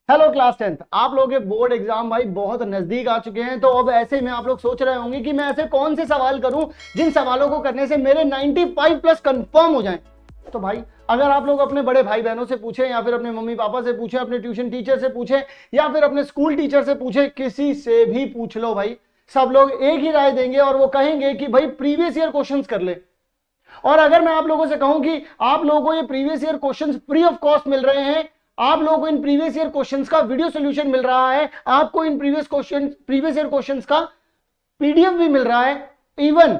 Hello class 10th। आप लोगों के बोर्ड एग्जाम भाई बहुत नजदीक आ चुके हैं, तो अब ऐसे में आप लोग सोच रहे होंगे कि मैं ऐसे कौन से सवाल करूं जिन सवालों को करने से मेरे 95 प्लस कंफर्म हो जाएं। तो भाई अगर आप लोग अपने बड़े भाई बहनों से पूछें या फिर अपने मम्मी पापा से पूछें, अपने ट्यूशन टीचर से पूछें या फिर अपने स्कूल टीचर से पूछें, किसी से भी पूछ लो भाई, सब लोग एक ही राय देंगे और वो कहेंगे कि भाई प्रीवियस ईयर क्वेश्चंस कर ले। और अगर मैं आप लोगों से कहूं कि आप लोगों को ये previous year questions free of cost मिल रहे हैं, आप लोगों को इन प्रीवियस ईयर क्वेश्चंस का वीडियो सॉल्यूशन मिल रहा है, आपको इन प्रीवियस ईयर क्वेश्चंस का पीडीएफ भी मिल रहा है, इवन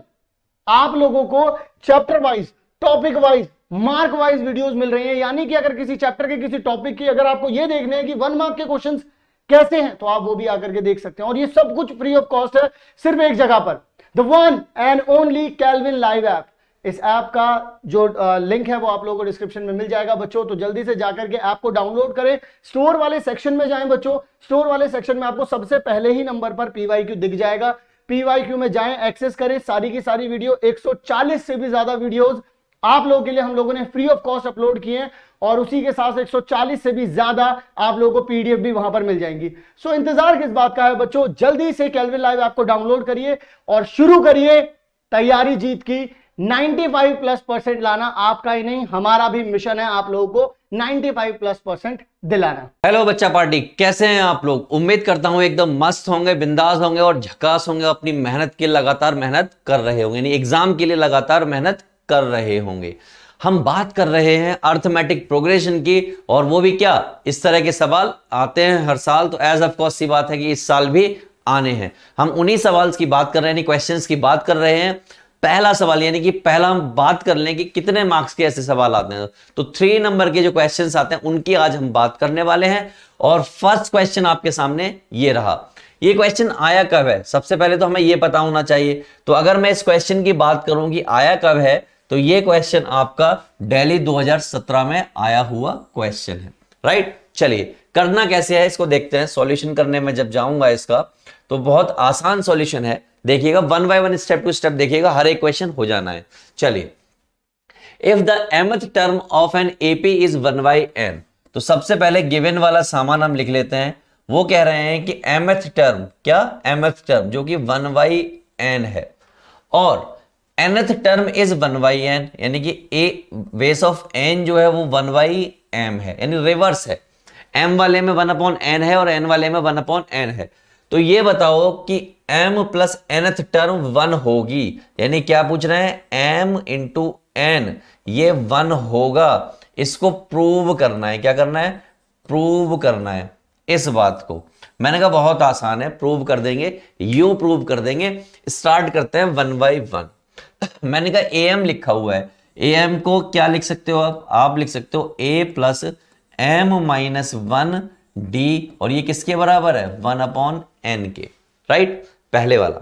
आप लोगों को chapter wise, topic wise, mark wise videos मिल रही हैं। यानी कि अगर किसी चैप्टर के किसी टॉपिक की अगर आपको ये देखने हैं कि 1 मार्क के क्वेश्चंस कैसे हैं, तो आप वो भी आकर के देख सकते हैं। और ये सब कुछ फ्री ऑफ कॉस्ट है, सिर्फ एक जगह पर, the one and only Calvin live app. इस ऐप का जो लिंक है वो आप लोगों को डिस्क्रिप्शन में मिल जाएगा बच्चों, तो जल्दी से जाकर के ऐप को डाउनलोड करें। स्टोर वाले सेक्शन में जाएं बच्चों, स्टोर वाले सेक्शन में आपको सबसे पहले ही नंबर पर पीवाईक्यू दिख जाएगा। पीवाईक्यू में जाएं, एक्सेस करें, सारी की सारी वीडियो 140 से भी ज्यादा वीडियोस आप लोगों के लिए हम लोगों ने फ्री ऑफ कॉस्ट अपलोड किए हैं, और उसी के साथ 140 से भी ज्यादा आप लोगों को पीडीएफ भी वहां पर मिल जाएंगी। सो इंतजार किस बात का है बच्चों, जल्दी से कैल्विन लाइव ऐप को डाउनलोड करिए और शुरू करिए तैयारी जीत की। 95+% लाना आपका ही नहीं, हमारा भी मिशन है आप लोगों को 95+% दिलाना। हेलो बच्चा पार्टी, कैसे हैं आप लोग? उम्मीद करता हूं एकदम मस्त होंगे, बिंदास होंगे और झकास होंगे। अपनी मेहनत की लगातार मेहनत कर रहे होंगे, यानी एग्जाम के लिए लगातार मेहनत कर रहे होंगे। हम बात कर रहे हैं अर्थमेटिक प्रोग्रेशन की, और वो भी क्या, इस तरह के सवाल आते हैं हर साल, तो एज ऑफ कोर्स सी बात है कि इस साल भी आने हैं। हम उन्हीं सवाल की बात कर रहे हैं, क्वेश्चंस की बात कर रहे हैं। पहला सवाल, यानी कि पहला हम बात कर लें कि कितने मार्क्स के ऐसे सवाल आते हैं, तो 3 नंबर के जो क्वेश्चंस आते हैं उनकी आज हम बात करने वाले हैं। और फर्स्ट क्वेश्चन आपके सामने ये रहा। ये क्वेश्चन आया कब है, सबसे पहले तो हमें ये पता होना चाहिए। तो अगर मैं इस क्वेश्चन की बात करूं कि आया कब है, तो ये क्वेश्चन आपका दिल्ली 2017 में आया हुआ क्वेश्चन है, राइट। चलिए करना कैसे है इसको देखते हैं। सॉल्यूशन करने में जब जाऊंगा इसका, तो बहुत आसान सॉल्यूशन है, देखिएगा 1 बाय 1 स्टेप टू स्टेप देखिएगा, हर एक क्वेश्चन हो जाना है। चलिए, if the mth term of an AP is 1/n, तो सबसे पहले गिवन वाला सामान हम लिख लेते हैं। वो कह रहे हैं कि mth टर्म, क्या mth टर्म जो कि 1/n है, और nth टर्म इज 1/n, यानी कि a बेस ऑफ n जो है वो 1/m है, यानी रिवर्स है। m वाले में 1/n है और n वाले में 1/n है। तो ये बताओ कि m प्लस nth टर्म 1 होगी, यानी क्या पूछ रहे हैं, m इंटू n ये 1 होगा। इसको प्रूव करना है, क्या करना है, प्रूव करना है इस बात को। मैंने कहा बहुत आसान है, प्रूव कर देंगे, यूं प्रूव कर देंगे। स्टार्ट करते हैं 1 बाय 1। मैंने कहा am लिखा हुआ है, am को क्या लिख सकते हो आप लिख सकते हो a plus m minus 1 d, और ये किसके बराबर है, 1/n के, राइट। पहले वाला।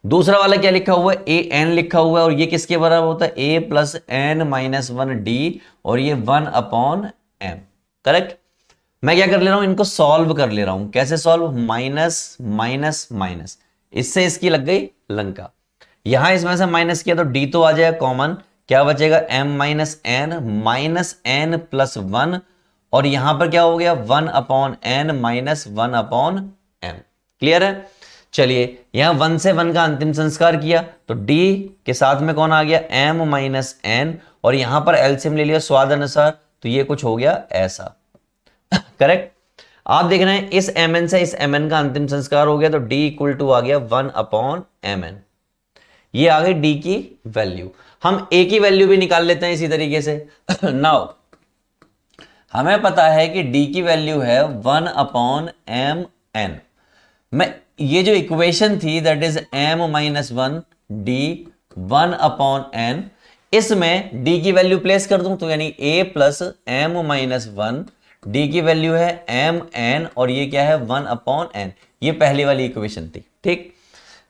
दूसरा वाला क्या लिखा हुआ है, a n लिखा हुआ है, और ये किसके बराबर होता है, a plus n minus 1 d, और ये 1/m, करेक्ट। मैं क्या कर ले रहा हूं, इनको सॉल्व कर ले रहा हूं। कैसे सॉल्व, माइनस माइनस माइनस, इससे इसकी लग गई लंका। यहां इसमें से माइनस किया तो d तो आ जाएगा कॉमन, क्या बचेगा, m माइनस n प्लस 1, और यहां पर क्या हो गया, 1/n माइनस 1/m। क्लियर है। चलिए यहां 1 से 1 का अंतिम संस्कार किया, तो d के साथ में कौन आ गया, m माइनस n, और यहां पर एलसीएम ले लिया स्वाद अनुसार, तो ये कुछ हो गया ऐसा, करेक्ट। आप देख रहे हैं इस mn से इस mn का अंतिम संस्कार हो गया, तो d इक्वल टू आ गया 1/mn। ये आ गई d की वैल्यू। हम a की वैल्यू भी निकाल लेते हैं इसी तरीके से। नाउ हमें पता है कि d की वैल्यू है 1/mn। मैं ये जो इक्वेशन थी that is m minus 1 d 1/n, इसमें d की वैल्यू प्लेस कर दूं, तो यानी a plus m minus 1 d की वैल्यू है mn, और ये क्या है, 1/n। ये पहली वाली इक्वेशन थी, ठीक।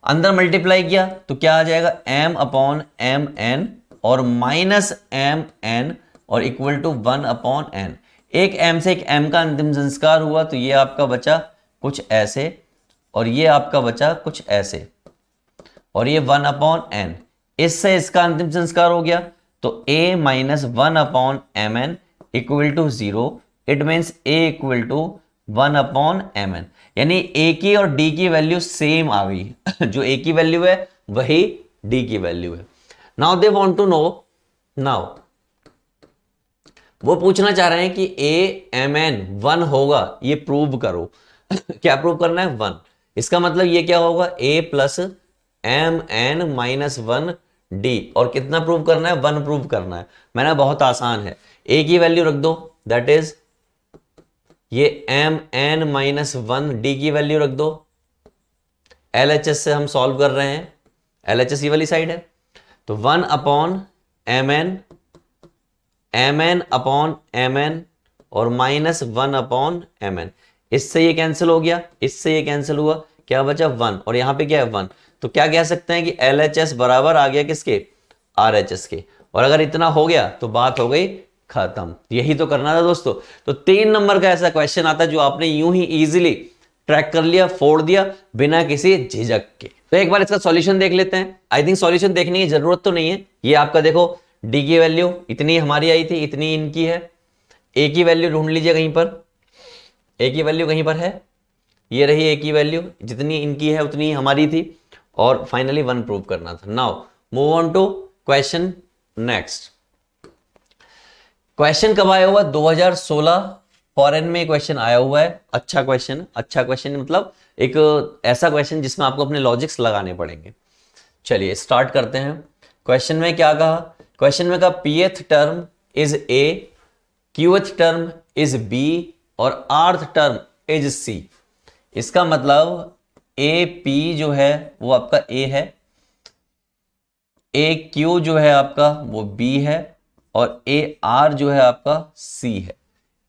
अंदर मल्टीप्लाई किया तो क्या आ जाएगा, m/mn और माइनस mn और इक्वल टू 1/n। एक m से एक m का अंतिम संस्कार हुआ, तो ये आपका बचा कुछ ऐसे, और ये आपका बचा कुछ ऐसे, और ये 1/n। इससे इसका अंतिम संस्कार हो गया, तो a minus 1/mn equal to 0, it means a equal to 1 upon m n, यानी ए की और डी की वैल्यू सेम आ गई जो ए की वैल्यू है वही डी की वैल्यू है। Now they want to know, नाउ वो पूछना चाह रहे हैं कि ए एम एन 1 होगा, ये प्रूव करो क्या प्रूव करना है? 1। इसका मतलब ये क्या होगा? a plus m n minus 1 d, और कितना प्रूव करना है? 1 प्रूव करना है। मैंने बहुत आसान है, a की वैल्यू रख दो, दैट इज ये एम एन माइनस 1 डी की वैल्यू रख दो। LHS से हम सॉल्व कर रहे हैं, LHS ये वाली साइड है, तो 1 upon m n upon m n और माइनस 1 अपॉन एम एन। इससे ये कैंसिल हो गया, इससे ये कैंसिल हुआ, क्या बचा? 1, और यहां पे क्या है? 1। तो क्या कह सकते हैं कि LHS बराबर आ गया किसके? RHS के। और अगर इतना हो गया तो बात हो गई खत्म। यही तो करना था दोस्तों। तो 3 नंबर का ऐसा क्वेश्चन आता है जो आपने यूं ही इजीली ट्रैक कर लिया, फोड़ दिया बिना किसी झिझक के। तो एक बार इसका सॉल्यूशन देख लेते हैं। आई थिंक सॉल्यूशन देखने की जरूरत तो नहीं है। ये आपका देखो, डी की वैल्यू इतनी हमारी आई थी, इतनी इनकी है। ए की वैल्यू ढूंढ लीजिए कहीं पर, ए की वैल्यू कहीं पर है, ये रही ए की वैल्यू, जितनी इनकी है उतनी हमारी थी, और फाइनली 1 प्रूव करना था। Now move on to question next. Question कब आया हुआ? 2016 फॉरेन में क्वेश्चन आया हुआ है। अच्छा क्वेश्चन, अच्छा क्वेश्चन मतलब एक ऐसा क्वेश्चन जिसमें आपको अपने लॉजिक्स लगाने पड़ेंगे। चलिए स्टार्ट करते हैं। क्वेश्चन में क्या कहा? क्वेश्चन में कहा pth term is a, qth term is b और rth टर्म इज c। इसका मतलब ए पी जो है वो आपका a है, ए क्यू जो है आपका वो b है, और ए आर जो है आपका c है।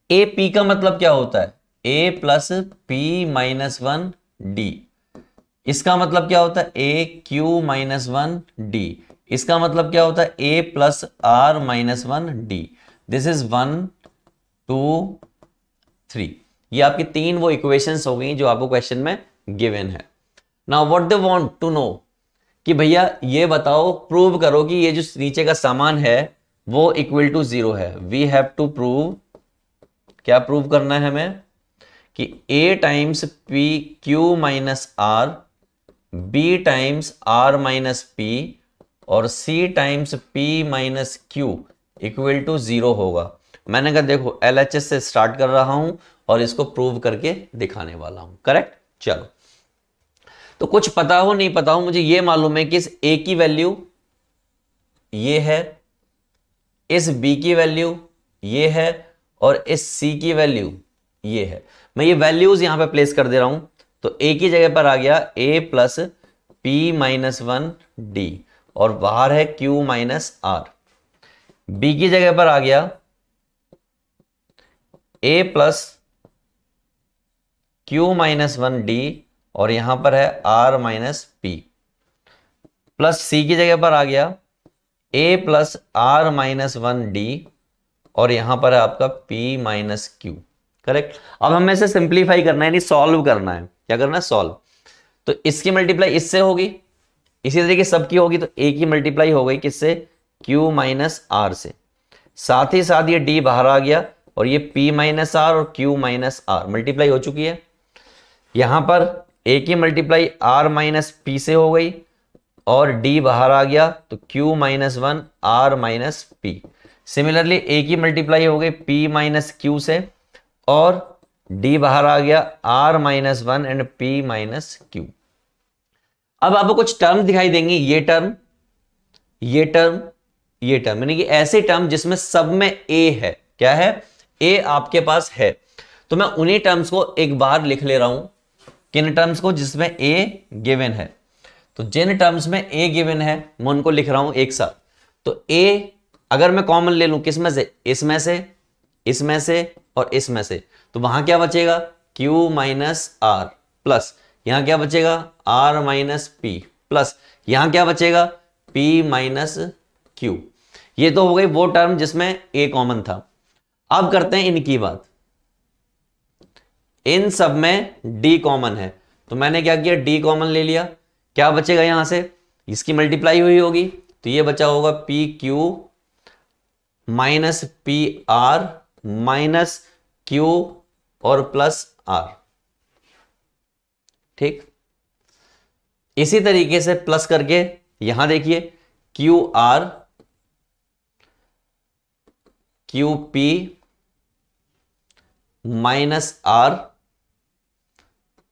ए पी का मतलब क्या होता है? a plus p minus 1 d. इसका मतलब क्या होता है? A q minus 1 d. इसका मतलब क्या होता है? a plus r minus 1 d. This is 1 2 3। ये आपकी 3 वो इक्वेशंस हो गई जो आपको क्वेश्चन में गिवन है। Now what they want to know कि भैया ये बताओ, प्रूव करो कि ये जो नीचे का सामान है वो इक्वल टू 0 है। वी हैव टू प्रूव, क्या प्रूव करना है हमें? कि a times p q minus r, b times r minus p और c times p minus q equal to 0 होगा। मैंने कहा देखो LHS से स्टार्ट कर रहा हूं और इसको प्रूव करके दिखाने वाला हूं। करेक्ट? चलो, तो कुछ पता हो नहीं पता हो, मुझे ये मालूम है कि इस a की वैल्यू ये है, इस b की वैल्यू ये है और इस c की वैल्यू ये है। मैं ये वैल्यूज यहां पे प्लेस कर दे रहा हूं। तो a की जगह पर आ गया a plus p minus 1 d और बाहर है q माइनस आर। b की जगह पर आ गया a plus q minus 1 d और यहां पर है r minus p, plus c की जगह पर आ गया a plus r minus 1 d और यहां पर है आपका p माइनस क्यू। करेक्ट? अब हमें इसे सिंप्लीफाई करना है, यानी सॉल्व करना है। क्या करना है? सॉल्व। तो इसकी मल्टीप्लाई इससे होगी, इसी तरीके सबकी होगी, तो a की मल्टीप्लाई हो गई किससे? q माइनस आर से। साथ ही साथ ये d बाहर आ गया और ये p माइनस आर और q माइनस आर मल्टीप्लाई हो चुकी है। यहां पर a की मल्टीप्लाई r माइनस p से हो गई और d बाहर आ गया तो q minus 1 r minus p। Similarly a की मल्टीप्लाई हो गई p माइनस q से और d बाहर आ गया r minus 1 and p minus q। अब आपको कुछ टर्म दिखाई देंगी, ये टर्म, ये टर्म, ये टर्म, यानी कि ऐसे टर्म जिसमें सब में a है। क्या है? a आपके पास है। तो मैं उन्हीं टर्म्स को एक बार लिख ले रहा हूं। किन टर्म्स को? जिसमें a गिवन है। तो जिन टर्म्स में a गिवन है मैं उनको लिख रहा हूं एक साथ। तो a अगर मैं कॉमन ले लूं किसमें से? इसमें से, इसमें से और इसमें से, तो वहां क्या बचेगा? q माइनस आर प्लस यहां क्या बचेगा? r माइनस पी प्लस यहां क्या बचेगा? p minus q। ये तो हो गई वो टर्म जिसमें a कॉमन था। अब करते हैं इनकी बात। इन सब में d कॉमन है, तो मैंने क्या किया? d कॉमन ले लिया। क्या बचेगा यहां से? इसकी मल्टीप्लाई हुई होगी तो ये बचा होगा P q minus P R minus Q और प्लस R। ठीक, इसी तरीके से प्लस करके यहां देखिए QR, QP minus R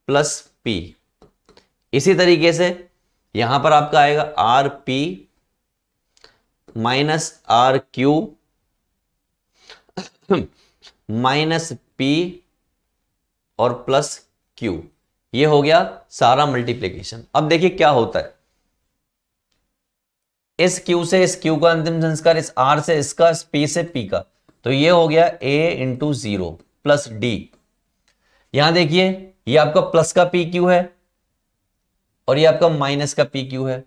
plus P। इसी तरीके से यहां पर आपका आएगा RP minus RQ minus P और प्लस Q। ये हो गया सारा मल्टीप्लीकेशन। अब देखिए क्या होता है, इस Q से इस Q का अंतिम संस्कार, इस R से इसका, इस P से P का, तो ये हो गया A इंटू 0 प्लस D। यहां देखिए ये आपका प्लस का PQ है और ये आपका माइनस का PQ है।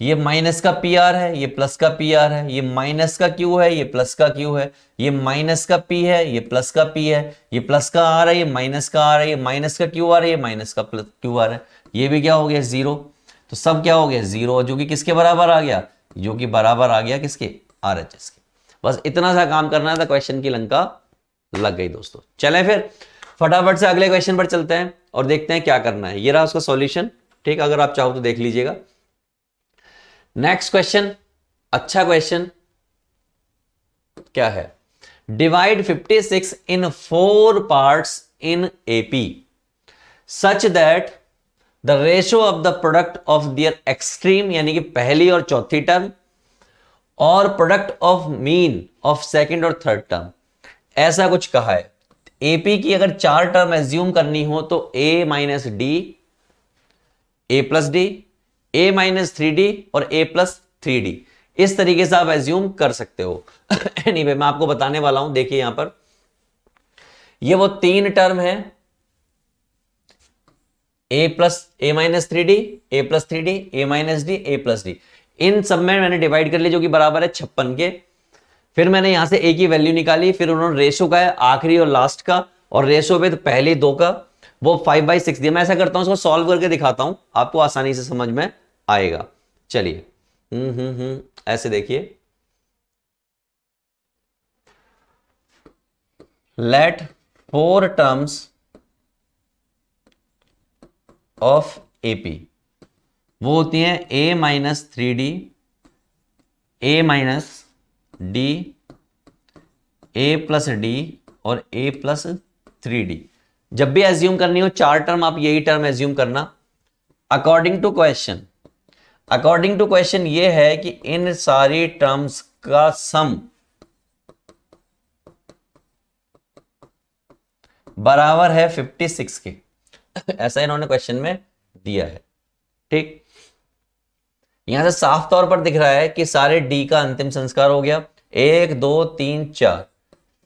ये माइनस का PR है, ये प्लस का PR है। ये माइनस का Q है, ये प्लस का Q है। ये माइनस का P है, ये प्लस का P है। ये प्लस का R है, ये माइनस का R है। ये माइनस का QR है, ये माइनस का QR है। ये भी क्या हो गया 0। तो सब क्या हो गया 0, जो कि किसके बराबर आ गया, जो कि बराबर आ गया किसके, RHS के। बस इतना सा काम करना था, क्वेश्चन की लंका लग गई दोस्तों। चलें फिर फटाफट से अगले क्वेश्चन पर चलते हैं और देखते हैं क्या करना है। ये रहा उसका सॉल्यूशन। ठीक, अगर आप चाहो तो देख लीजिएगा। नेक्स्ट क्वेश्चन, अच्छा क्वेश्चन क्या है, divide 56 in 4 parts in AP such that the ratio of the product of their extreme, यानी कि पहली और चौथी टर्म, और product of mean of second और थर्ड टर्म, ऐसा कुछ कहा है। AP की अगर 4 टर्म एज्यूम करनी हो तो A minus D, A plus D, A minus 3D और A प्लस 3D, इस तरीके से आप एज्यूम कर सकते हो। एनीवे मैं आपको बताने वाला हूं, देखिए यहां पर ये वो 3 टर्म है, A minus 3D, A plus 3D, A minus D, A plus D, इन सब में मैंने डिवाइड कर लिया, जो कि बराबर है 56 के। फिर मैंने यहां से A की वैल्यू निकाली, फिर उन्होंने रेशो का है आखिरी और लास्ट का, और रेशो पे तो पहले 2 का, वो 5/6 दिया। मैं ऐसा करता हूं, इसको सॉल्व करके दिखाता हूं, आपको आसानी से समझ में आएगा। चलिए ऐसे देखिए, लेट 4 टर्म्स ऑफ AP, वो होती हैं A minus 3D, A minus D, A plus D और A प्लस 3D। जब भी एज्यूम करनी हो 4 टर्म, आप यही टर्म एज्यूम करना। अकॉर्डिंग टू क्वेश्चन ये है कि इन सारी टर्म्स का सम बराबर है 56 के। ऐसा इन्होंने क्वेश्चन में दिया है। ठीक, यहां से साफ तौर पर दिख रहा है कि सारे D का अंतिम संस्कार हो गया। 1 2 3 4,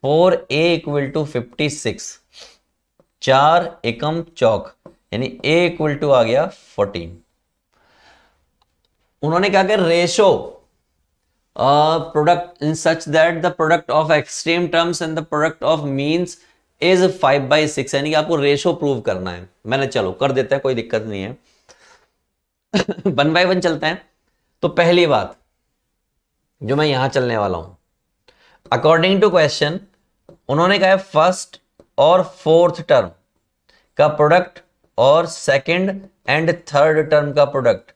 4A इक्वल टू 56, 4 एकम चौक, यानी A इक्वल टू आ गया 14। उन्होंने क्या किया, ratio product in such that the product of extreme terms and the product of means is 5/6, यानी कि आपको रेशो प्रूव करना है। मैंने चलो कर देते हैं, कोई दिक्कत नहीं है। 1 बाय 1 चलते हैं। तो पहली बात जो मैं यहां चलने वाला हूं, अकॉर्डिंग टू क्वेश्चन उन्होंने कहा है फर्स्ट और फोर्थ टर्म का प्रोडक्ट और सेकंड एंड थर्ड टर्म का प्रोडक्ट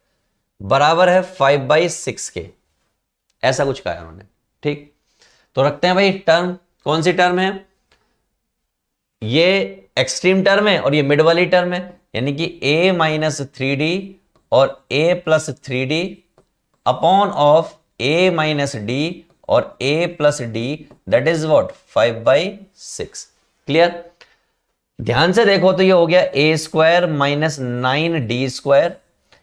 बराबर है 5/6 के, ऐसा कुछ कहा है उन्होंने। ठीक, तो रखते हैं भाई टर्म, कौन सी टर्म है, ये एक्सट्रीम टर्म है और ये मिड वाली टर्म है, यानी कि A माइनस 3D और A plus 3D upon of A minus D और A plus D, that is what 5/6। Clear, ध्यान से देखो तो ये हो गया A square minus 9D square,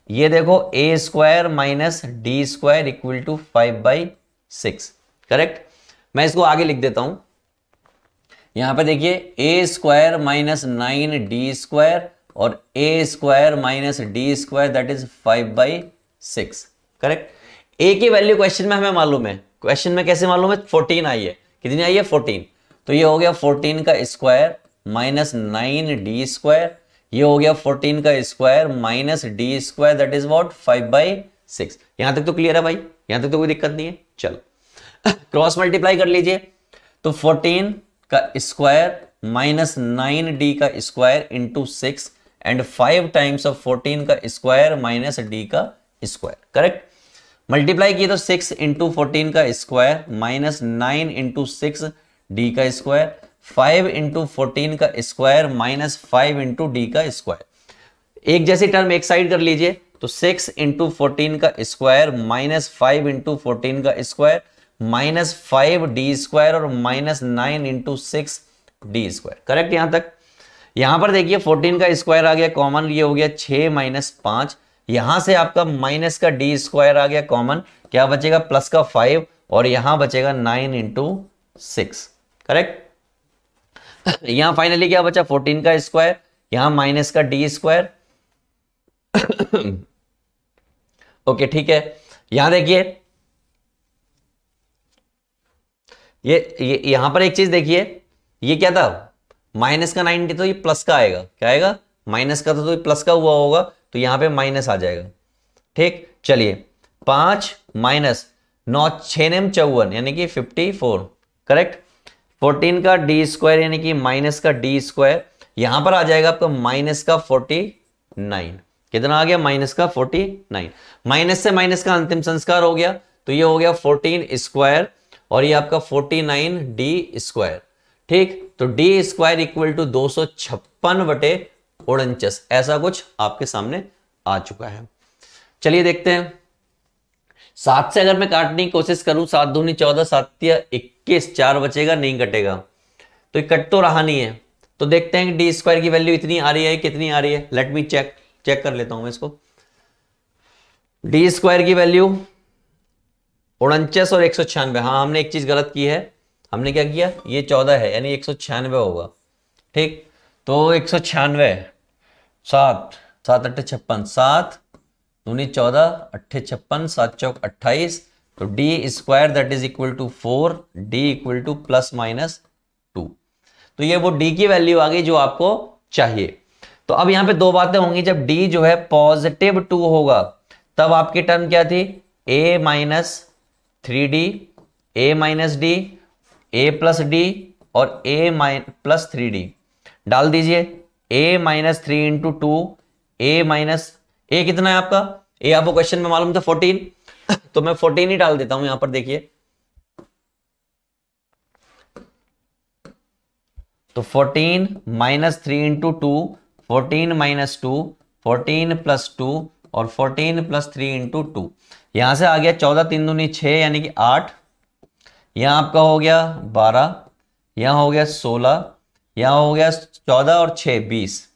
ये देखो A square minus D square equal to 5/6। Correct, मैं इसको आगे लिख देता हूं। यहां पे देखिए A square minus 9D square और A square minus D square, that is 5/6। Correct, A की वैल्यू क्वेश्चन में हमें मालूम है, क्वेश्चन में कैसे मालूम है, 14 आई है। कितनी आई है 14, तो ये हो गया 14 का स्क्वायर माइनस 9D स्क्वायर, ये हो गया 14 का square minus D square, that is what 5/6। यहां तक तो क्लियर है भाई, यहां तक तो कोई दिक्कत नहीं है। चलो क्रॉस मल्टीप्लाई कर लीजिए, तो 14 का स्क्वायर माइनस 9d का square into 6 and 5 times of 14 का स्क्वायर माइनस d का स्क्वायर। करेक्ट। मल्टीप्लाई किए तो 6 इंटू 14 का स्क्वायर माइनस 9 इंटू 6 d का स्क्वायर, 5 इंटू 14 का स्क्वायर माइनस 5 इंटू d का स्क्वायर। एक जैसी टर्म एक साइड कर लीजिए तो 6 इंटू 14 का स्क्वायर माइनस 5 इंटू 14 का स्क्वायर माइनस 5d स्क्वायर और minus 9 into 6d square. Correct. यहां तक। यहां पर देखिए 14 का स्क्वायर आ गया कॉमन, ये हो गया 6 माइनस 5, यहां से आपका माइनस का d स्क्वायर आ गया कॉमन, क्या बचेगा प्लस का 5 और यहां बचेगा 9 इंटू 6। करेक्ट। यहां फाइनली क्या बचा 14 का स्क्वायर, यहां माइनस का d स्क्वायर। ओके ठीक है। यहां देखिए ये यहां पर एक चीज देखिए, ये क्या था माइनस का 90, तो ये प्लस का आएगा, क्या आएगा माइनस का, तो ये प्लस का हुआ होगा तो यहां पे माइनस आ जाएगा। ठीक। चलिए 5 माइनस 9 6 नेम 54 यानी कि 54। करेक्ट। 14 का d स्क्वायर यानी कि माइनस का d स्क्वायर, यहां पर आ जाएगा आपका माइनस का 49। कितना आ गया माइनस का 49। माइनस से माइनस का अंतिम संस्कार हो गया तो ये हो गया 14 स्क्वायर और ये आपका 49 d स्क्वायर। ठीक। तो d स्क्वायर इक्वल टू 256/49, ऐसा कुछ आपके सामने आ चुका है। चलिए देखते हैं 7 से अगर मैं काटने की कोशिश करूं, 7 दूनी 14, 7 या 21, 4 बचेगा, नहीं कटेगा, तो ये कट तो रहा नहीं है। तो देखते हैं कि डी स्क्वायर की वैल्यू इतनी आ रही है, कितनी आ रही है। लेट मी चेक कर लेता हूं मैं इसको। डी स्क्वायर की वैल्यू 49 और 196। हाँ हमने एक चीज गलत की है, हमने क्या किया, ये 14 है यानी 196 होगा। ठीक। तो 196, 7 7 8 56, 7 दूनी 14, 8 56, 7 चौक 28, तो d square that is equal to 4, d equal to plus minus 2। तो ये वो डी की वैल्यू आ गई जो आपको चाहिए। तो अब यहां पे दो बातें होंगी, जब डी जो है पॉजिटिव 2 होगा तब आपकी टर्म क्या थी, a minus 3d, a minus D, a plus D और a प्लस 3d। डाल दीजिए a minus 3 into 2, a minus a कितना है आपका, a आपको क्वेश्चन में मालूम था 14, तो मैं 14 ही डाल देता हूं यहां पर। देखिए तो 14 माइनस 3 इंटू 2, 14 माइनस 2, 14 प्लस 2 और 14 प्लस 3 इंटू 2। यहां से आ गया 14 3 दूनी 6 यानी कि 8, यहां आपका हो गया 12, यहां हो गया 16, यहां हो गया 14 और 6 20।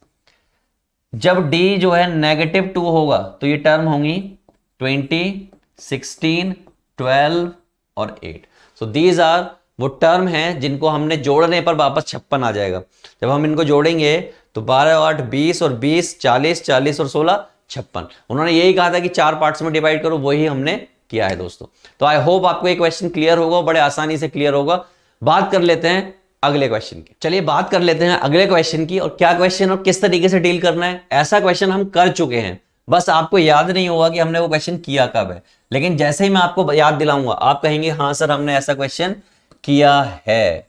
जब d जो है नेगेटिव 2 होगा तो ये टर्म होंगी 20, 16, 12 और 8। सो दीज आर वो टर्म हैं जिनको हमने जोड़ने पर वापस 56 आ जाएगा। जब हम इनको जोड़ेंगे तो 12 8 20 और 20 40, 40 और 16 56। उन्होंने यही कहा था कि 4 पार्ट्स में डिवाइड करो, वही हमने किया है दोस्तों। तो आई होप आपको ये क्वेश्चन क्लियर होगा, बड़े आसानी से क्लियर होगा। बात कर लेते हैं अगले क्वेश्चन की। चलिए बात कर लेते हैं अगले क्वेश्चन की, और क्या क्वेश्चन और किस तरीके से डील करना है। ऐसा क्वेश्चन हम कर चुके हैं, बस आपको याद नहीं होगा कि हमने वो क्वेश्चन किया कब है, लेकिन जैसे ही मैं आपको याद दिलाऊंगा आप कहेंगे हाँ सर हमने ऐसा क्वेश्चन किया है।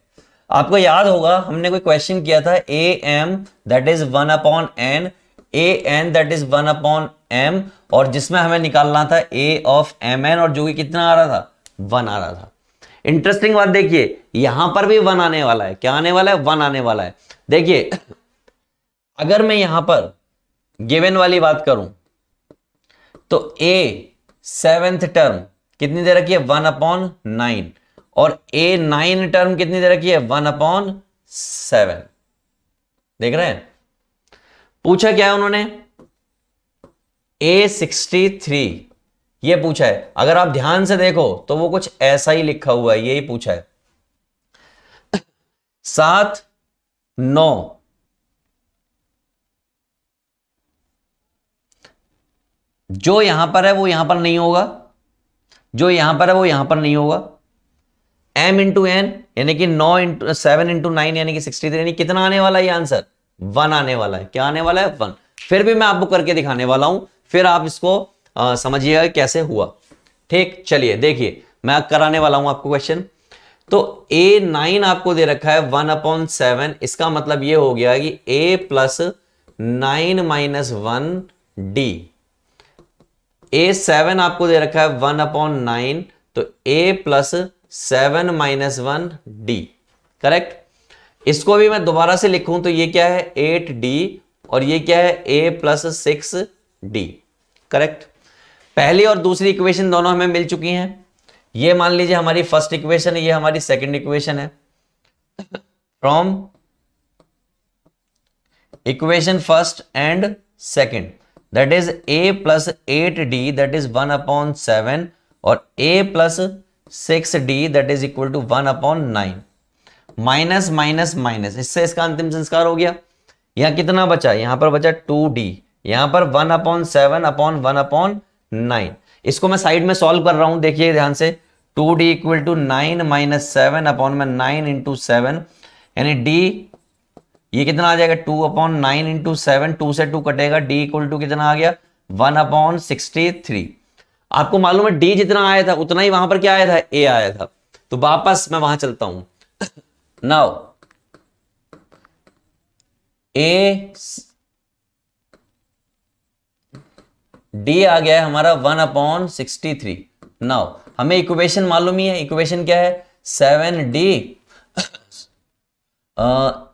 आपको याद होगा हमने कोई क्वेश्चन किया था am that is 1/n, an that is 1/m, और जिसमें हमें निकालना था a ऑफ mn, और जो कि कितना आ रहा था 1 आ रहा था। इंटरेस्टिंग बात देखिए यहां पर भी 1 आने वाला है। क्या आने वाला है, 1 आने वाला है। देखिए अगर मैं यहां पर गिवन वाली बात करूं तो a 7th टर्म कितनी दे रखी है 1/9, और a 9 टर्म कितनी दे रखी है 1/7। देख रहे हैं, पूछा क्या है उन्होंने, a 63 ये पूछा है। अगर आप ध्यान से देखो तो वो कुछ ऐसा ही लिखा हुआ है, यही पूछा है। 7 9 जो यहां पर है वो यहां पर नहीं होगा, जो यहां पर है वो यहां पर नहीं होगा। m इंटू एन यानी कि 9 इंटू 7 इंटू 9 यानी कि 63, यानी कितना आने वाला है ये आंसर 1 आने वाला है। क्या आने वाला है 1। फिर भी मैं आपको करके दिखाने वाला हूं, फिर आप इसको समझिएगा कैसे हुआ। ठीक। चलिए देखिए मैं कराने वाला हूं आपको क्वेश्चन। तो A9 आपको दे रखा है 1/7, इसका मतलब ये हो गया कि A plus 9 minus 1D। A7 आपको दे रखा है 1/9, तो A plus 7 minus 1D। Correct. इसको भी मैं दोबारा से लिखूं तो ये क्या है 8D और ये क्या है A प्लस 6D। करेक्ट। पहली और दूसरी इक्वेशन दोनों हमें मिल चुकी हैं। ये मान लीजिए हमारी फर्स्ट इक्वेशन है, ये हमारी सेकंड इक्वेशन है। From equation first and second that is A plus 8D that is 1/7 और A plus 6D that is equal to 1/9। Minus minus minus, इससे इसका अंतिम संस्कार हो गया। यहां कितना बचा, यहां पर बचा 2D, यहां पर 1/7 अपॉन 1/9। इसको मैं साइड में सॉल्व कर रहा हूं, देखिए ध्यान से। 2D equal to 9 minus 7 upon में 9 इंटू 7, यानी D ये कितना आ जाएगा 2/9 इंटू 7, 2 से 2 कटेगा, D इक्वल टू कितना आ गया 1/63। आपको मालूम है D जितना आया था उतना ही वहां पर क्या आया था, A आया था। तो वापस मैं वहां चलता हूं। नाउ D आ गया है हमारा 1/63। नाउ हमें इक्वेशन मालूम ही है, इक्वेशन क्या है 7D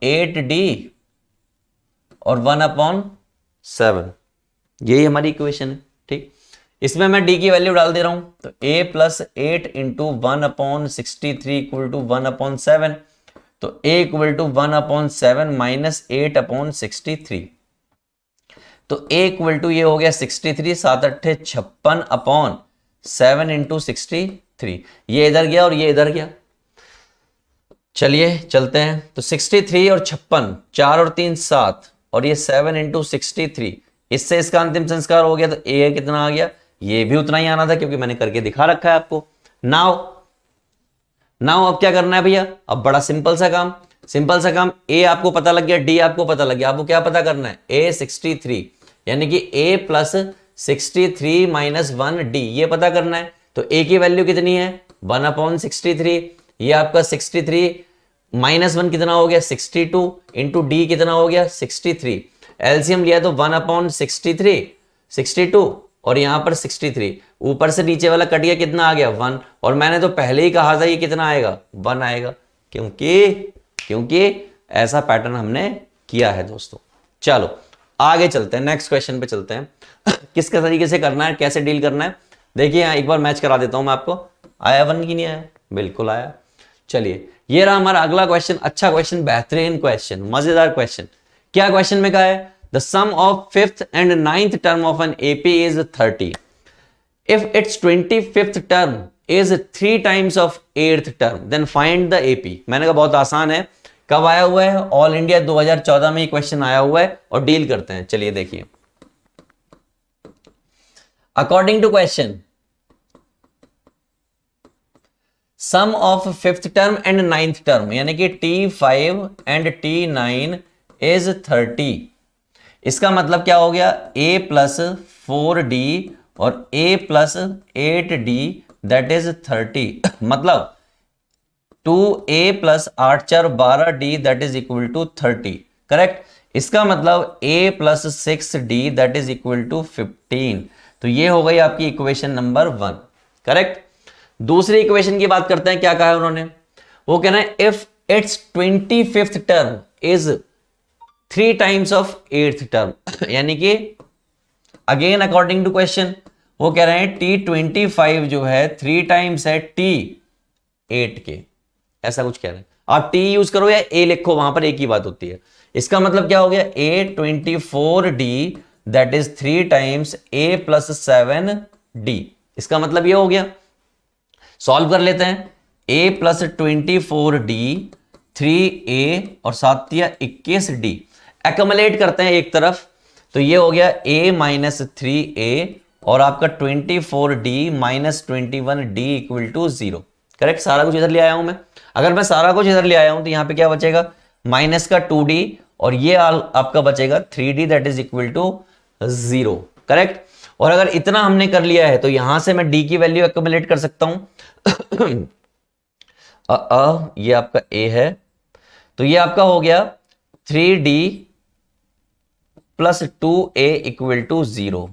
8D और 1/7, यही हमारी इक्वेशन है। ठीक, इसमें मैं D की वैल्यू डाल दे रहा हूं, तो A plus 8 into 1/63 equal to 1/7, तो A इक्वल टू 1/7 माइनस 8/63, तो A इक्वल टू ये हो गया 63, 7 8 56 अपॉन 7 इंटू 63, ये इधर गया और ये इधर गया। चलिए चलते हैं, तो 63 और 56, 4 और 3 7 और ये 7 इंटू 63, इससे इसका अंतिम संस्कार हो गया। तो A कितना आ गया, ये भी उतना ही आना था क्योंकि मैंने करके दिखा रखा है आपको। नाउ अब क्या करना है भैया, अब बड़ा सिंपल सा काम, A आपको पता लग गया, D आपको पता लग गया, आपको क्या पता करना है A 63, यानी कि A प्लस 63 माइनस 1D ये पता करना है। तो A की वैल्यू कितनी है 1/63, ये आपका 63 माइनस 1 कितना हो गया 62 इंटू D कितना हो गया 63, एलसीएम लिया तो 1/63 62 और यहां पर 63, ऊपर से नीचे वाला कट गया, कितना आ गया 1, और मैंने तो पहले ही कहा था ये कितना आएगा 1 आएगा, क्योंकि ऐसा पैटर्न हमने किया है दोस्तों। चलो आगे चलते हैं, नेक्स्ट क्वेश्चन पे चलते हैं। किस तरीके से करना है, कैसे डील करना है, देखिए यहां एक बार मैच करा देता हूं मैं आपको। आया 1 की नहीं आया, बिल्कुल आया। चलिए ये रहा हमारा अगला क्वेश्चन, अच्छा क्वेश्चन, बेहतरीन क्वेश्चन, मजेदार क्वेश्चन। क्या क्वेश्चन में कहा है, the sum of 5th and 9th term of an AP is 30 if its 25th term is 3 times of 8th term then find the AP। मैंने कहा बहुत आसान है, कब आया हुआ है, ऑल इंडिया 2014 में ये क्वेश्चन आया हुआ है और डील करते हैं। चलिए देखिए, according to question sum of 5th term and 9th term यानी कि T5 एंड T9 इज 30। इसका मतलब क्या हो गया, A प्लस 4D और A plus 8D that is 30, मतलब 2A plus 8 4 12D that is equal to 30। Correct. इसका मतलब A plus 6D that is equal to 15। तो ये हो गई आपकी इक्वेशन नंबर 1। करेक्ट। दूसरी इक्वेशन की बात करते हैं, क्या कहा है उन्होंने, वो कहना है if it's 25th term is 3 times of 8th term, यानी कि अगेन अकॉर्डिंग टू क्वेश्चन वो कह रहे हैं T25 जो है 3 टाइम्स है T8 के, ऐसा कुछ कह रहे हैं। आप T यूज करो या A लिखो, वहां पर एक ही बात होती है। इसका मतलब क्या हो गया, A24D that is 3 times A plus 7D। इसका मतलब ये हो गया, सॉल्व कर लेते हैं। A प्लस 24D 3A और 7 21D एक्युमुलेट करते हैं एक तरफ, तो ये हो गया A माइनस 3A और आपका 24D minus 21D equal to 0। Correct. सारा कुछ इधर ले आया हूं मैं, अगर मैं सारा कुछ इधर ले आया हूं तो यहां पे क्या बचेगा, माइनस का 2D और ये आपका बचेगा 3D that is equal to 0। Correct. और अगर इतना हमने कर लिया है तो यहां से मैं D की वैल्यू एक्युमुलेट कर सकता हूं। ये आपका ए है, तो ये आपका हो गया 3D plus 2A equal to 0,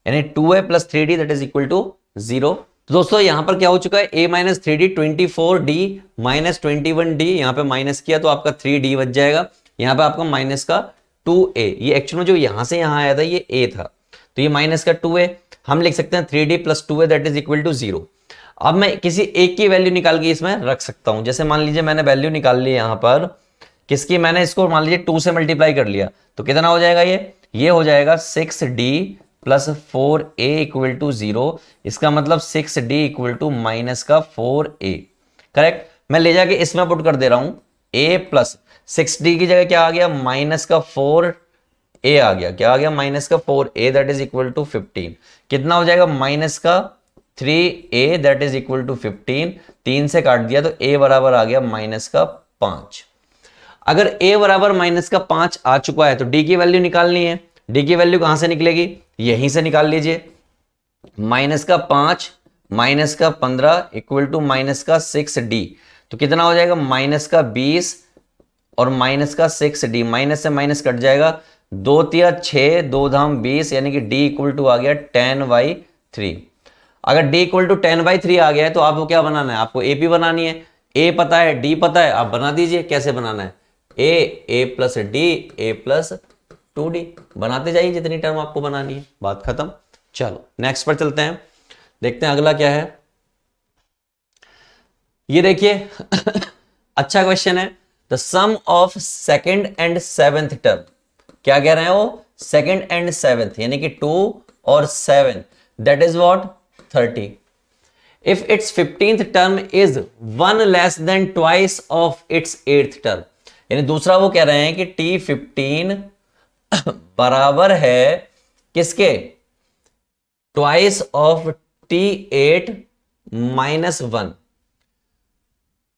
यानी 2A plus 3D that is equal to 0। तो दोस्तों यहां पर क्या हो चुका है, a minus 3D 24D minus 21D, यहां पे माइनस किया तो आपका 3D बच जाएगा, यहां पे आपका माइनस का 2A, ये एक्चुअल में जो यहां से यहां आया था ये a था, तो ये माइनस का 2A, हम लिख सकते हैं 3D plus 2A that is equal to 0। अब मैं किसी एक की वैल्यू निकाल के इसमें रख सकता हूं, जैसे मान लीजिए मैंने वैल्यू निकाल ली यहां पर किसकी, मैंने इसको मान लीजिए 2 से मल्टीप्लाई कर लिया, तो कितना हो जाएगा, ये हो जाएगा 6D plus 4A equal to 0, इसका मतलब 6D इक्वल टू माइनस का 4A, करेक्ट। मैं ले जाके इसमें पुट कर दे रहा हूं, A प्लस 6D की जगह क्या आ गया, माइनस का 4A आ गया, क्या आ गया, माइनस का 4A that is equal to 15, कितना हो जाएगा, माइनस का 3A that is equal to 15, 3 से काट दिया तो A बराबर आ गया माइनस का 5। अगर a बराबर माइनस का 5 आ चुका है तो d की वैल्यू निकालनी है, d की वैल्यू कहां से निकलेगी, यहीं से निकाल लीजिए, माइनस का 5 माइनस का 15 इक्वल टू माइनस का 6d, तो कितना हो जाएगा, माइनस का 20 और माइनस का 6d, माइनस से माइनस कट जाएगा, 2 तिया 6, 2 धाम 20, यानी कि d इक्वल टू आ गया 10/3। अगर d इक्वल टू 10/3 आ गया है तो आपको क्या बनाना है, आपको AP बनानी है, a पता है d पता है, आप बना दीजिए, कैसे बनाना है, a plus d a plus 2d, बनाते जाइए जितनी टर्म आपको बनानी है, बात खत्म। चलो नेक्स्ट पर चलते हैं, देखते हैं अगला क्या है। ये देखिए अच्छा क्वेश्चन है, the sum of second and seventh term, क्या कह रहे हैं वो, सेकंड एंड सेवेंथ यानी कि 2 और 7 that is what 30, if its 15th term is 1 less than twice of its 8th term, यानी दूसरा वो कह रहे हैं कि T15 बराबर है किसके, twice of T8 minus 1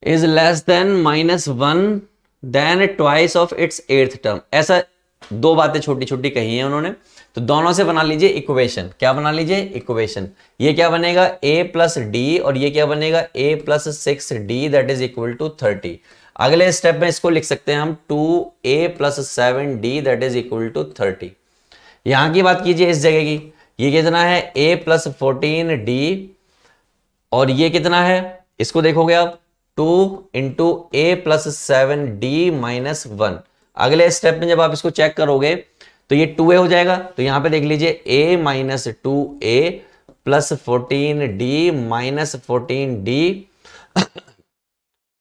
is less than minus 1 then twice of its 8th term. ऐसा दो बातें छोटी छोटी कही हैं उन्होंने, तो दोनों से बना लीजिए इक्वेशन, क्या बना लीजिए इक्वेशन, ये क्या बनेगा a प्लस डी और ये क्या बनेगा a plus 6d that is equal to 30। अगले स्टेप में इसको लिख सकते हैं हम 2a plus 7d that is equal to 30। यहां की बात कीजिए इस जगह की, ये कितना है a प्लस 14d और ये कितना है, इसको देखोगे आप 2 into a plus 7d minus 1। अगले स्टेप में जब आप इसको चेक करोगे तो ये 2a हो जाएगा, तो यहां पे देख लीजिए a minus 2a plus 14d minus 14d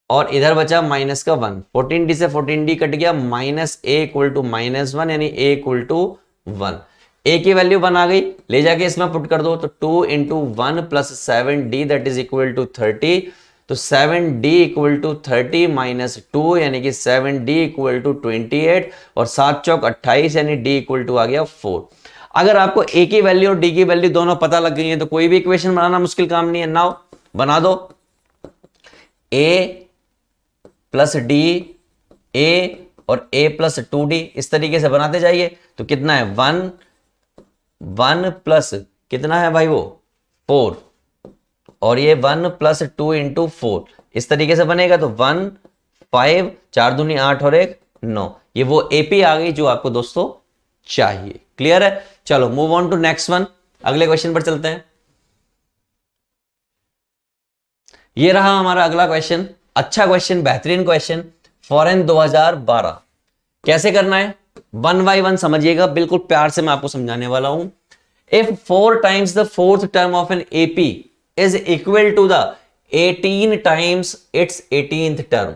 और इधर बचा माइनस का 1, 14d से 14d कट गया, minus a equal to minus 1 यानी a इक्वल टू 1। a की वैल्यू 1 आ गई, ले जाके इसमें पुट कर दो, तो 2 into 1 plus 7d that is equal to 30, तो 7d इक्वल टू 30 माइनस 2 यानी कि 7d इक्वल टू 28 और 7 चौक 28 यानी d इक्वल टू आ गया 4। अगर आपको a की वैल्यू और d की वैल्यू दोनों पता लग गई है तो कोई भी इक्वेशन बनाना मुश्किल काम नहीं है। नाउ बना दो, a प्लस d a और a प्लस 2d, इस तरीके से बनाते जाइए। तो कितना है 1 प्लस कितना है भाई वो 4 और ये 1 प्लस 2 इंटू 4, इस तरीके से बनेगा। तो 1 5 4 दूनी 8 और 1 9, ये वो एपी आ गई जो आपको दोस्तों चाहिए। क्लियर है, चलो move on to next one, अगले क्वेश्चन पर चलते हैं। ये रहा हमारा अगला क्वेश्चन, अच्छा क्वेश्चन, बेहतरीन क्वेश्चन, फॉरेन 2012। कैसे करना है 1 by 1 समझिएगा, बिल्कुल प्यार से मैं आपको समझाने वाला हूं। If 4 times the fourth term of an AP is equal to the 18 times its 18th term,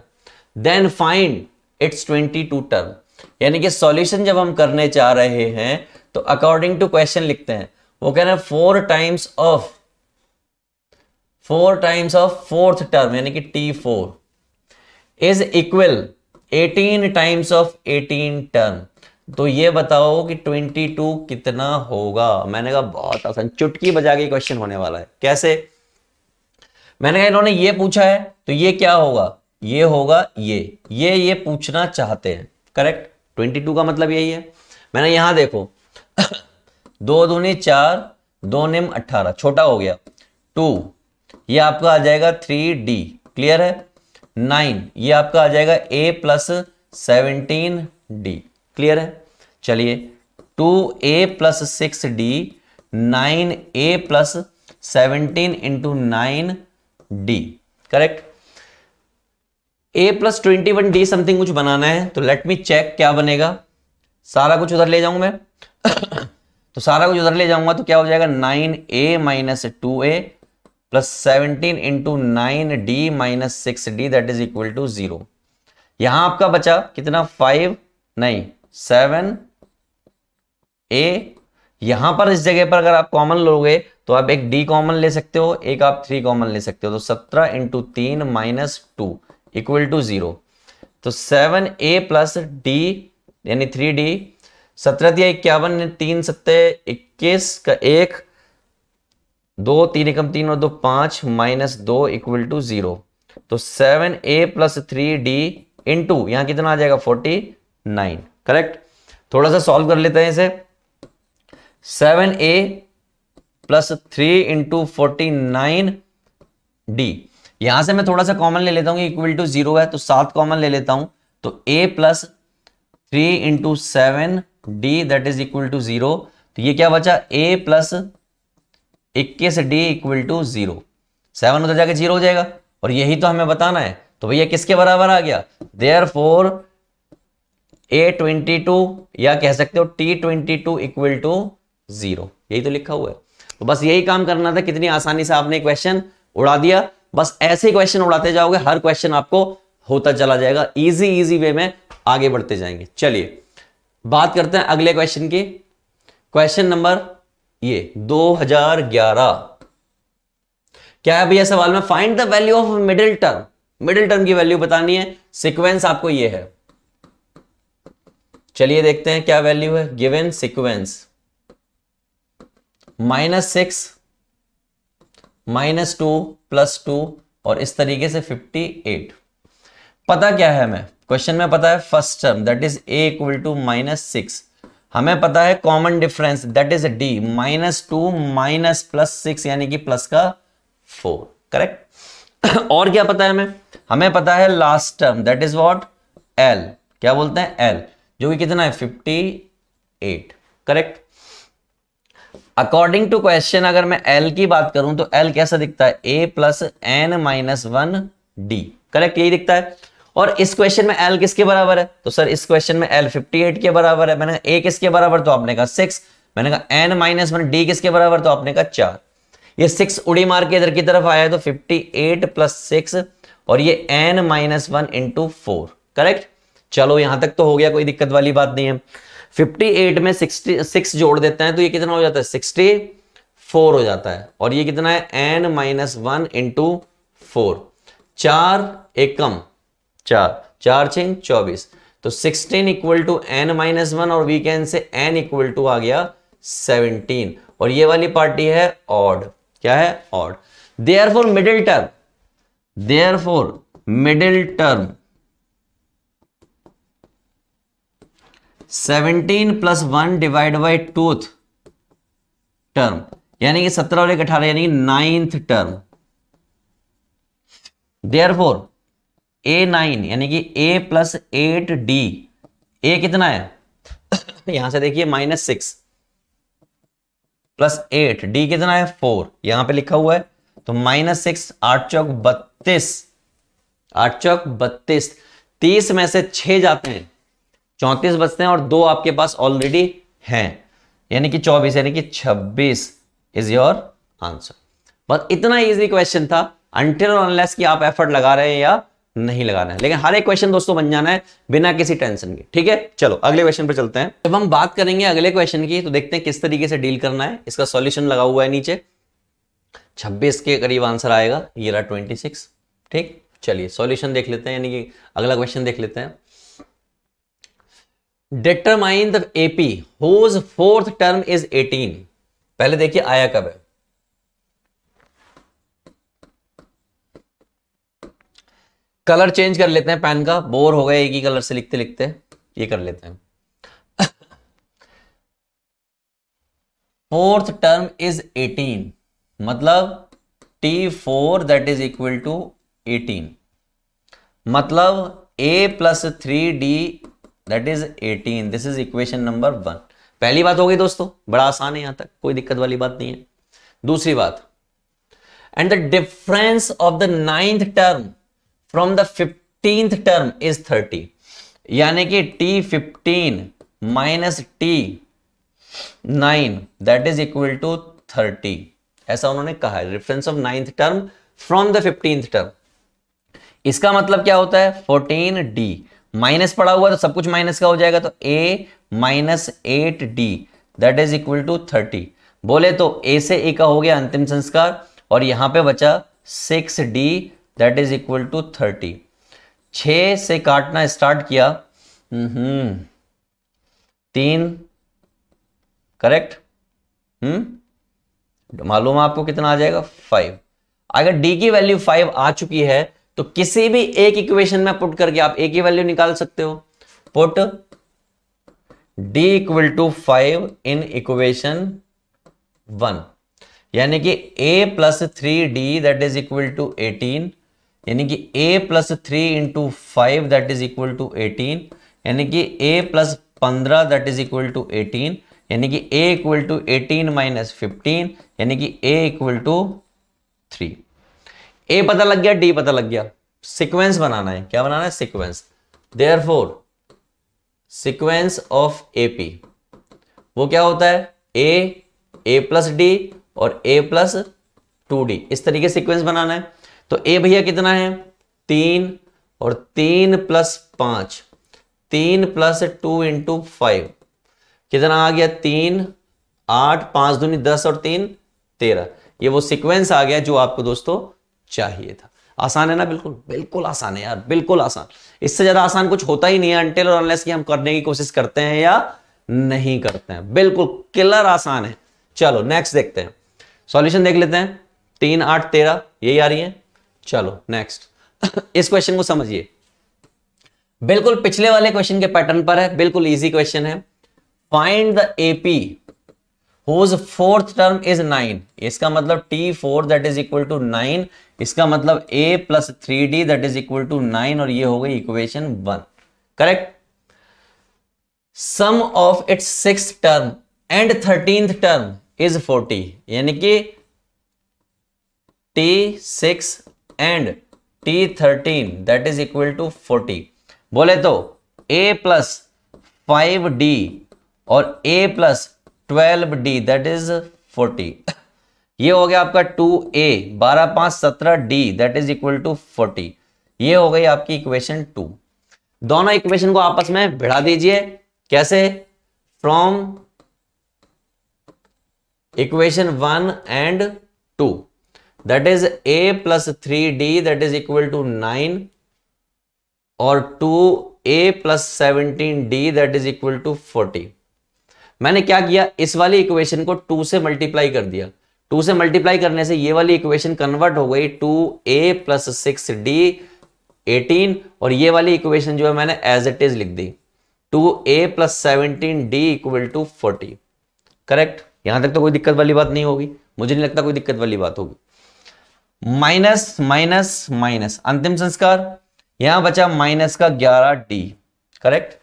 then find its 22 term। यानी कि सॉल्यूशन जब हम करने चाह रहे हैं तो अकॉर्डिंग टू क्वेश्चन लिखते हैं, वो कह रहे हैं 4 times of फोर्थ टर्म यानी कि T4 is equal 18 times of 18 term. तो ये बताओ कि 22 कितना होगा। मैंने कहा बहुत आसान, चुटकी बजा के क्वेश्चन होने वाला है। कैसे, मैंने कहा इन्होंने ये पूछा है तो ये क्या होगा, ये होगा ये पूछना चाहते हैं, करेक्ट। 22 का मतलब यही है। मैंने यहां देखो 2 दूनी 4 2 निम 18, छोटा हो गया 2, ये आपका आ जाएगा 3D। क्लियर है, 9, ये आपका आ जाएगा a प्लस 17d। क्लियर है? चलिए 2a plus 6d, 9a plus 17 into 9d। Correct. a plus 21d something कुछ बनाना है, तो लेट मी चेक क्या बनेगा। सारा कुछ उधर ले जाऊंगा मैं तो सारा कुछ उधर ले जाऊंगा तो क्या हो जाएगा, 9a minus 2a plus 17 into 9d minus 6d that is equal to 0। यहां आपका बचा कितना, 5 नहीं 7a। यहां पर इस जगह पर अगर आप कॉमन लोगे तो आप एक d कॉमन ले सकते हो, एक आप 3 कॉमन ले सकते हो, तो 17 इंटू 3 माइनस 2 इक्वल टू 0। तो 7a प्लस d यानी 3d, 17 दिया 51, 3 सत्ते 21 का 1, 2 3 एकम 3 और 2 5 माइनस 2 इक्वल टू 0। तो 7a प्लस 3d इंटू यहां कितना आ जाएगा 49। करेक्ट। थोड़ा सा सॉल्व कर लेते हैं इसे। 7a प्लस 3 इंटू 49d, यहां से मैं थोड़ा सा कॉमन ले लेता हूं, इक्वल टू 0 है तो 7 कॉमन ले लेता हूं, तो a plus 3 into 7d that is equal to 0। तो ये क्या बचा, a plus 21d equal to 0। 7 उधर जाके 0 हो जाएगा और यही तो हमें बताना है, तो भैया किसके बराबर आ गया, देयरफॉर a22 या कह सकते हो t22 इक्वल टू 0। यही तो लिखा हुआ है। तो बस यही काम करना था, कितनी आसानी से आपने क्वेश्चन उड़ा दिया। बस ऐसे क्वेश्चन उड़ाते जाओगे, हर क्वेश्चन आपको होता चला जाएगा, इजी इजी वे में आगे बढ़ते जाएंगे। चलिए बात करते हैं अगले क्वेश्चन की। क्वेश्चन नंबर ये 2011 क्या है भैया सवाल में, find the value of middle term. Middle term की वैल्यू बतानी है, सीक्वेंस आपको ये है। चलिए देखते हैं क्या वैल्यू है। गिवन सीक्वेंस -6 -2 +2 और इस तरीके से 58। पता क्या है हमें, क्वेश्चन में पता है first term that is a equal to -6। हमें पता है common difference that is d, -2 minus +6 यानी कि प्लस का 4। करेक्ट। और क्या पता है हमें, हमें पता है last term that is what, l, क्या बोलते हैं l, जो कि कितना है 58। करेक्ट। अकॉर्डिंग टू क्वेश्चन अगर मैं l की बात करूं तो l कैसा दिखता है, a प्लस n-1d। करेक्ट, यही दिखता है। और इस क्वेश्चन में l किसके बराबर है, तो सर इस क्वेश्चन में l 58 के बराबर है। मैंने कहा a किसके बराबर, तो आपने कहा 6। मैंने कहा n-1d किसके बराबर, तो आपने कहा 4। ये 6 उड़ी मार के इधर की तरफ आया है तो 58 प्लस 6 और ये n-1 इंटू 4। करेक्ट। चलो यहां तक तो हो गया, कोई दिक्कत वाली बात नहीं है। 58 में 66 जोड़ देते हैं तो ये कितना हो जाता है, 64 हो जाता है। और ये कितना है, n-1 इंटू 4। 4 एकम 4, 4 6 24, तो 16 इक्वल टू n-1 और we can say n equal to आ गया 17। और ये वाली पार्टी है ऑड। क्या है, odd. Therefore middle term, therefore middle term 17 plus 1 divide by 2th term, यानी कि 17 और 18 यानी कि 9th टर्म। देयरफॉर a9 यानी कि a प्लस 8d, a कितना है यहां से देखिए -6 प्लस 8, d कितना है 4, यहां पे लिखा हुआ है। तो -6, 8 चौक 32, 8 चौक 32, 30 में से 6 जाते हैं, 34 बचते हैं और 2 आपके पास ऑलरेडी हैं, यानी कि 24 यानी कि 26 इज योर आंसर। बस इतना इजी क्वेश्चन था, अनटिल और अनलेस कि आप एफर्ट लगा रहे हैं या नहीं लगा रहे हैं। लेकिन हर एक क्वेश्चन दोस्तों बन जाना है बिना किसी टेंशन के। ठीक है, चलो अगले क्वेश्चन पे चलते हैं। जब हम बात करेंगे अगले क्वेश्चन की तो देखते हैं किस तरीके से डील करना है। इसका सॉल्यूशन लगा हुआ है नीचे, 26 के करीब आंसर आएगा, ये रहा 26। ठीक, चलिए सॉल्यूशन देख लेते हैं, यानी कि अगला क्वेश्चन देख लेते हैं। Determine the AP whose fourth term is 18। पहले देखिए आया कब है, कलर चेंज कर लेते हैं पेन का, बोर हो गए एक ही कलर से लिखते लिखते, ये कर लेते हैं। फोर्थ टर्म इज 18, मतलब T4 that is equal to 18। मतलब a plus 3d that is 18। This is equation number 1। पहली बात हो गई दोस्तों, बड़ा आसान है, यहां तक कोई दिक्कत वाली बात नहीं है। दूसरी बात, and the difference of the 9th term from the 15th term is 30, यानी कि t15 minus t9 that is equal to 30, ऐसा उन्होंने कहा है। Difference of 9th term from the 15th term, इसका मतलब क्या होता है 14d, माइनस पड़ा हुआ तो सब कुछ माइनस का हो जाएगा, तो a minus 8d that is equal to 30। बोले तो a से a का हो गया अंतिम संस्कार, और यहां पे बचा 6d that is equal to 30। 6 से काटना स्टार्ट किया, 3 करेक्ट, मालूम है आपको कितना आ जाएगा 5। अगर d की वैल्यू 5 आ चुकी है तो किसी भी एक इक्वेशन में पुट करके आप a की वैल्यू निकाल सकते हो। Put d equal to 5 in equation 1, यानी कि a plus 3d that is equal to 18, यानी कि a plus 3 into 5 that is equal to 18, यानी कि a plus 15 that is equal to 18, यानी कि a इक्वल टू 18 माइनस 15, यानी कि a इक्वल टू 3। a पता लग गया, d पता लग गया, सीक्वेंस बनाना है। क्या बनाना है? Sequence. Therefore sequence of AP वो क्या होता है? a प्लस d और a प्लस 2d, इस तरीके सीक्वेंस बनाना है। तो a भैया कितना है 3, और 3 प्लस 5, 3 प्लस 2 इंटू 5 कितना आ गया 3, 8, 5 दूनी 10 और 3 13। ये वो सीक्वेंस आ गया जो आपको दोस्तों चाहिए था। आसान है ना? बिल्कुल बिल्कुल आसान है यार, बिल्कुल आसान। इससे ज्यादा आसान कुछ होता ही नहीं है अनटिल और अनलेस कि हम करने की कोशिश करते हैं या नहीं करते हैं। बिल्कुल किलर आसान है। चलो नेक्स्ट देखते हैं, सॉल्यूशन देख लेते हैं। 3, 8, 13 यही आ रही है। चलो नेक्स्ट इस क्वेश्चन को समझिए, बिल्कुल पिछले वाले क्वेश्चन के पैटर्न पर है, बिल्कुल इजी क्वेश्चन है। Find the AP whose fourth term is 9, इसका मतलब T4 that is equal to 9, इसका मतलब A plus 3D that is equal to 9, और ये हो गई equation 1। Correct. Sum of its 6th term and 13th term is 40, यानी कि T6 and T13 that is equal to 40। बोले तो A plus 5D और A plus 12D that is 40। ये हो गया आपका 2A 12, 5, 17D that is equal to 40। ये हो गई आपकी इक्वेशन 2। दोनों इक्वेशन को आपस में भिड़ा दीजिए। कैसे? From equation 1 and 2 that is A plus 3D that is equal to 9 और 2A plus 17D that is equal to 40। मैंने क्या किया, इस वाली इक्वेशन को 2 से मल्टीप्लाई कर दिया। 2 से मल्टीप्लाई करने से ये वाली इक्वेशन कन्वर्ट हो गई 2A प्लस 6D 18, और ये वाली इक्वेशन जो है मैंने एज इट इज लिख दी 2A plus 17D equal to 40। Correct. यहां तक तो कोई दिक्कत वाली बात नहीं होगी, मुझे नहीं लगता कोई दिक्कत वाली बात होगी। माइनस माइनस माइनस अंतिम संस्कार, यहां बचा माइनस का 11D। करेक्ट।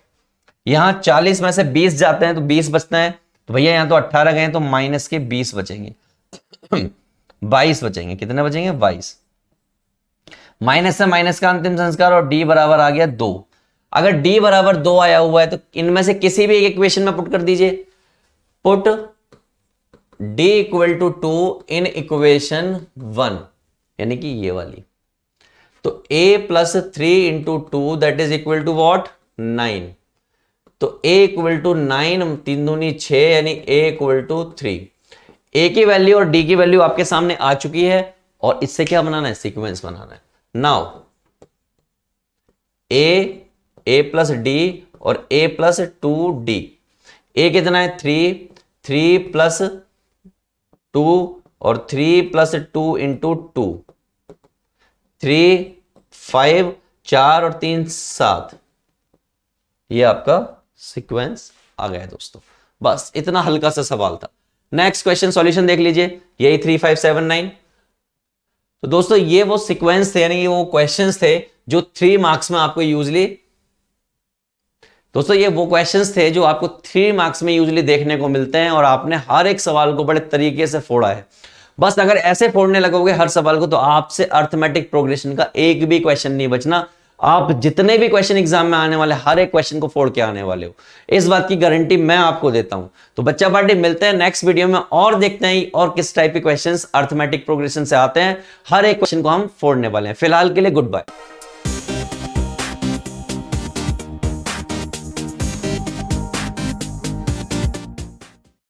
यहां 40 में से 20 जाते हैं तो 20 बचते हैं, तो भैया यहां तो 18 गए तो माइनस के 20 बचेंगे 22 बचेंगे। कितने बचेंगे? 22। माइनस से माइनस का अंतिम संस्कार और D बराबर आ गया 2। अगर D बराबर 2 आया हुआ है तो इनमें से किसी भी एक इक्वेशन में पुट कर दीजिए। Put D equal to 2 in equation 1, यानी कि ये वाली। तो A plus 3 into 2 that is equal to what 9। तो A इक्वल टू 9, 3 दूनी 6, यानी A इक्वल टू 3। A की वैल्यू और D की वैल्यू आपके सामने आ चुकी है, और इससे क्या बनाना है? सीक्वेंस बनाना है। नाउ A प्लस D और A प्लस 2D। A कितना है 3 प्लस 2 और 3 प्लस 2 इंटू 2, 3, 5, 4 और 3 7। ये आपका सीक्वेंस आ गया दोस्तों। बस इतना हल्का सा सवाल था। नेक्स्ट क्वेश्चन सॉल्यूशन देख लीजिए, यही 3, 5, 7, 9। तो दोस्तों ये वो सीक्वेंस थे, यानी वो क्वेश्चंस थे जो 3 मार्क्स में आपको यूजली, दोस्तों ये वो क्वेश्चंस थे जो आपको 3 मार्क्स में यूजली देखने को मिलते हैं और आपने हर एक सवाल को बड़े तरीके से फोड़ा है। बस अगर ऐसे फोड़ने लगोगे हर सवाल को तो आपसे अर्थमेटिक प्रोग्रेशन का एक भी क्वेश्चन नहीं बचना। आप जितने भी क्वेश्चन एग्जाम में आने वाले हर एक क्वेश्चन को फोड़ के आने वाले हो, इस बात की गारंटी मैं आपको देता हूं। तो बच्चा पार्टी मिलते हैं नेक्स्ट वीडियो में और देखते हैं और किस टाइप के क्वेश्चंस अर्थमेटिक प्रोग्रेशन से आते हैं। हर एक क्वेश्चन को हम फोड़ने वाले हैं। फिलहाल के लिए गुड बाय।